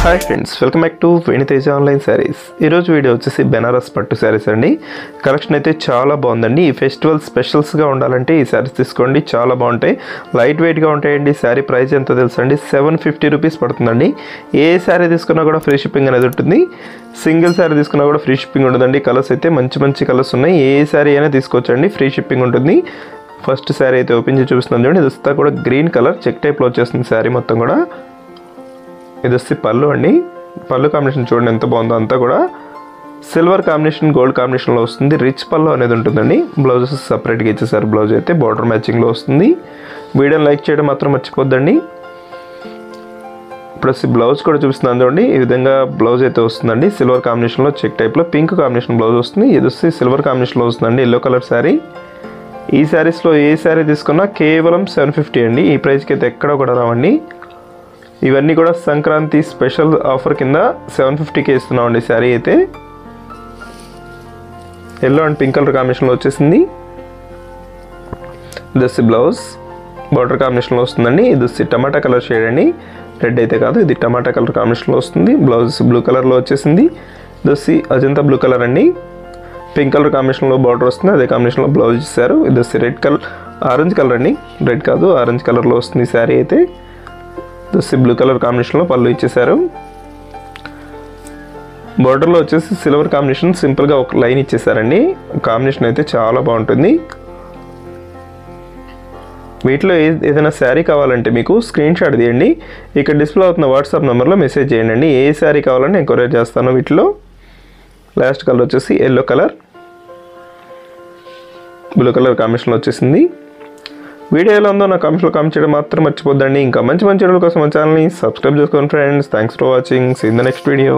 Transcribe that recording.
Hi friends, welcome back to Venu Teja online sarees. ఈ రోజు video వచ్చేసి బెనారస్ పట్టు sarees అండి. కలెక్షన్ అయితే చాలా బాగుందండి. ఈ ఫెస్టివల్ స్పెషల్స్ గా ఉండాలంటే ఈ sarees తీసుకోండి, చాలా బాగుంటాయి. లైట్ వెయిట్ గా ఉంటాయండి. సారీ ప్రైస్ ఎంత తెలుసండి? 750 రూపాయస్ పడుతుందండి. ఏ సారీ తీసుకున్నా కూడా ఫ్రీ షిప్పింగ్ అనేది ఉంటుంది. సింగిల్ సారీ తీసుకున్నా కూడా ఫ్రీ షిప్పింగ్ ఉంటుందండి. కలర్స్ అయితే మంచి కలర్స్ ఉన్నాయి. ఏ సారీ అయినా తీసుకోవచ్చండి, ఫ్రీ షిప్పింగ్ ఉంటుంది. ఫస్ట్ సారీ అయితే ఓపెన్ చేసి చూపిస్తున్నాను చూడండి. ఇది అంతా కూడా గ్రీన్ కలర్ చెక్ టైప్ లో వచ్చేస్తుంది సారీ మొత్తం కూడా. ఇది వచ్చి పళ్ళు అండి. పళ్ళు కాంబినేషన్ చూడండి ఎంత బాగుందో. అంతా కూడా సిల్వర్ కాంబినేషన్ గోల్డ్ కాంబినేషన్లో వస్తుంది. రిచ్ పళ్ళు అనేది ఉంటుందండి. బ్లౌజెస్ సపరేట్గా ఇచ్చేసారు. బ్లౌజ్ అయితే బార్డర్ మ్యాచింగ్లో వస్తుంది. వీడియోని లైక్ చేయడం మాత్రం మర్చిపోద్దండి. ఇప్పుడు వచ్చి బ్లౌజ్ కూడా చూపిస్తున్నాను చూడండి. ఈ విధంగా బ్లౌజ్ అయితే వస్తుందండి. సిల్వర్ కాంబినేషన్లో చెక్ టైప్లో పింక్ కాంబినేషన్ బ్లౌజ్ వస్తుంది. ఇది వచ్చి సిల్వర్ కాంబినేషన్లో వస్తుందండి. Yellow colour sari. ఈ శారీస్లో ఏ శారీ తీసుకున్నా కేవలం 750 అండి. ఈ ప్రైస్కి అయితే ఎక్కడ కూడా రావండి. ఇవన్నీ కూడా సంక్రాంతి స్పెషల్ ఆఫర్ కింద 750కి ఇస్తున్నామండి. శారీ అయితే ఎల్లో అండ్ పింక్ కలర్ కాంబినేషన్లో వచ్చేసింది. ఇది బ్లౌజ్ బార్డర్ కాంబినేషన్లో వస్తుందండి. ఇది టమాటా కలర్ షేడ్ అండి. రెడ్ అయితే కాదు, ఇది టమాటా కలర్ కాంబినేషన్లో వస్తుంది. బ్లౌజ్ బ్లూ కలర్లో వచ్చేసింది. ఇది అజంతా బ్లూ కలర్ అండి. పింక్ కలర్ కాంబినేషన్లో బార్డర్ వస్తుంది. అదే కాంబినేషన్లో బ్లౌజ్ ఇచ్చారు. ఇది రెడ్ కలర్ ఆరెంజ్ కలర్ అండి. రెడ్ కాదు, ఆరెంజ్ కలర్లో వస్తుంది శారీ అయితే. బ్లూ కలర్ కాంబినేషన్లో పళ్ళు ఇచ్చేసారు. బార్డర్లో వచ్చేసి సిల్వర్ కాంబినేషన్ సింపుల్గా ఒక లైన్ ఇచ్చేసారండి. కాంబినేషన్ అయితే చాలా బాగుంటుంది. వీటిలో ఏదైనా శారీ కావాలంటే మీకు స్క్రీన్ షాట్ తీయండి. ఇక్కడ డిస్ప్లే అవుతున్న వాట్సాప్ నెంబర్లో మెసేజ్ చేయండి. ఏ శారీ కావాలని నేను కొరియర్ చేస్తాను. వీటిలో లాస్ట్ కలర్ వచ్చేసి ఎల్లో కలర్, బ్లూ కలర్ కాంబినేషన్లో వచ్చేసింది. వీడియో ఎలా ఉందో నా కామెంట్స్లో కామెంట్ చేయడం మాత్రం మర్చిపోద్దండి. ఇంకా మంచి వీడియోల కోసం మా ఛానల్ని సబ్స్క్రైబ్ చేసుకోండి friends. Thanks for watching. See in the next video.